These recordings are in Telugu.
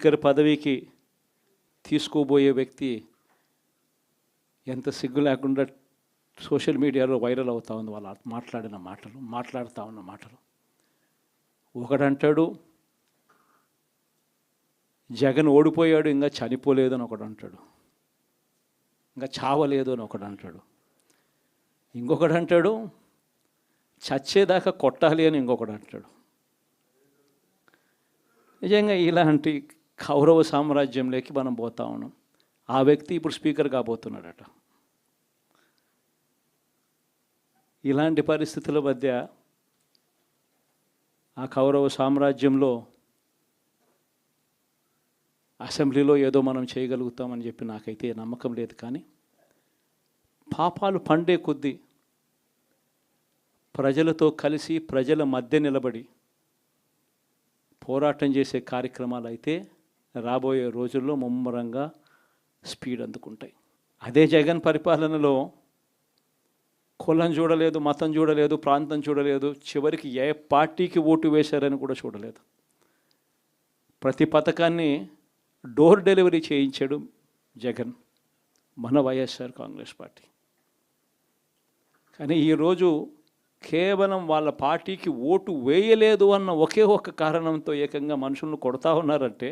స్పీకర్ పదవికి తీసుకోబోయే వ్యక్తి ఎంత సిగ్గు లేకుండా సోషల్ మీడియాలో వైరల్ అవుతా ఉంది వాళ్ళు మాట్లాడుతూ ఉన్న మాటలు. ఒకడంటాడు జగన్ ఓడిపోయాడు ఇంకా చనిపోలేదు అని ఒకడు అంటాడు, ఇంకా చావలేదు అని ఒకడు అంటాడు. ఇంకొకడు అంటాడు చచ్చేదాకా కొట్టాలి అని ఇంకొకడు అంటాడు. నిజంగా ఇలాంటి కౌరవ సామ్రాజ్యంలోకి మనం పోతా ఉన్నాం. ఆ వ్యక్తి ఇప్పుడు స్పీకర్ కాబోతున్నాడట. ఇలాంటి పరిస్థితుల మధ్య ఆ కౌరవ సామ్రాజ్యంలో అసెంబ్లీలో ఏదో మనం చేయగలుగుతామని చెప్పి నాకైతే నమ్మకం లేదు. కానీ పాపాలు పండే కొద్దీ ప్రజలతో కలిసి ప్రజల మధ్య నిలబడి పోరాటం చేసే కార్యక్రమాలు అయితే రాబోయే రోజుల్లో ముమ్మరంగా స్పీడ్ అందుకుంటాయి. అదే జగన్ పరిపాలనలో కులం చూడలేదు, మతం చూడలేదు, ప్రాంతం చూడలేదు, చివరికి ఏ పార్టీకి ఓటు వేశారని కూడా చూడలేదు. ప్రతి పథకాన్ని డోర్ డెలివరీ చేయించాడు జగన్, మన వైఎస్ఆర్ కాంగ్రెస్ పార్టీ. కానీ ఈరోజు కేవలం వాళ్ళ పార్టీకి ఓటు వేయలేదు అన్న ఒకే ఒక్క కారణంతో ఏకంగా మనుషులను కొడతా ఉన్నారంటే,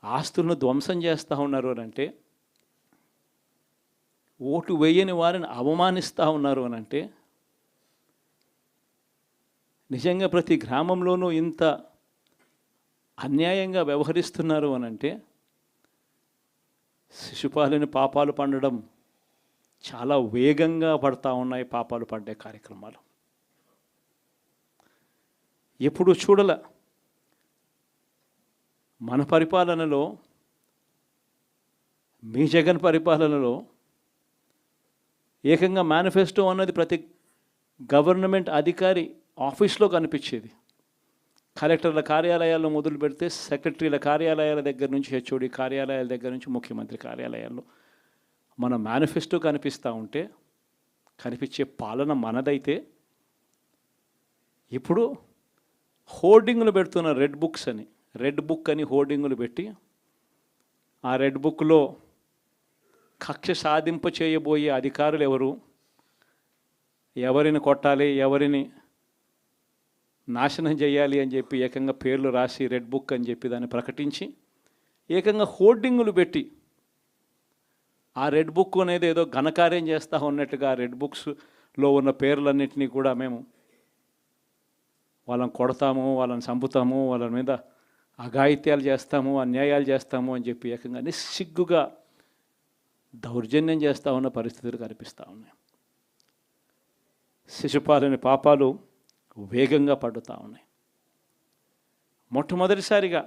ఆస్తులను ధ్వంసం చేస్తూ ఉన్నారు అని అంటే, ఓటు వేయని వారిని అవమానిస్తూ ఉన్నారు అని అంటే, నిజంగా ప్రతి గ్రామంలోనూ ఇంత అన్యాయంగా వ్యవహరిస్తున్నారు అని అంటే, శిశుపాలని పాపాలు పండడం చాలా వేగంగా పడతా ఉన్నాయి. పాపాలు పడ్డే కార్యక్రమాలు ఎప్పుడు చూడల. మన పరిపాలనలో, మీ జగన్ పరిపాలనలో ఏకంగా మేనిఫెస్టో అన్నది ప్రతి గవర్నమెంట్ అధికారి ఆఫీస్లో కనిపించేది. కలెక్టర్ల కార్యాలయాల్లో మొదలు పెడితే సెక్రటరీల కార్యాలయాల దగ్గర నుంచి, హెచ్ఓడి కార్యాలయాల దగ్గర నుంచి ముఖ్యమంత్రి కార్యాలయాల్లో మన మేనిఫెస్టో కనిపిస్తూ ఉంటే, కనిపించే పాలన మనదైతే, ఇప్పుడు హోర్డింగులు పెడుతున్న రెడ్ బుక్ అని హోర్డింగులు పెట్టి, ఆ రెడ్ బుక్లో కక్ష సాధింప చేయబోయే అధికారులు ఎవరు, ఎవరిని కొట్టాలి, ఎవరిని నాశనం చేయాలి అని చెప్పి ఏకంగా పేర్లు రాసి రెడ్ బుక్ అని చెప్పి దాన్ని ప్రకటించి ఏకంగా హోర్డింగులు పెట్టి, ఆ రెడ్ బుక్ అనేది ఏదో ఘనకార్యం చేస్తూ ఉన్నట్టుగా ఆ రెడ్ బుక్స్లో ఉన్న పేర్లన్నింటినీ కూడా మేము వాళ్ళని కొడతాము, వాళ్ళని చంపుతాము, వాళ్ళ మీద అఘాయిత్యాలు చేస్తాము, అన్యాయాలు చేస్తాము అని చెప్పి ఏకంగా నిస్సిగ్గుగా దౌర్జన్యం చేస్తూ ఉన్న పరిస్థితులు కనిపిస్తూ ఉన్నాయి. శిశుపాలని పాపాలు వేగంగా పడుతూ ఉన్నాయి. మొట్టమొదటిసారిగా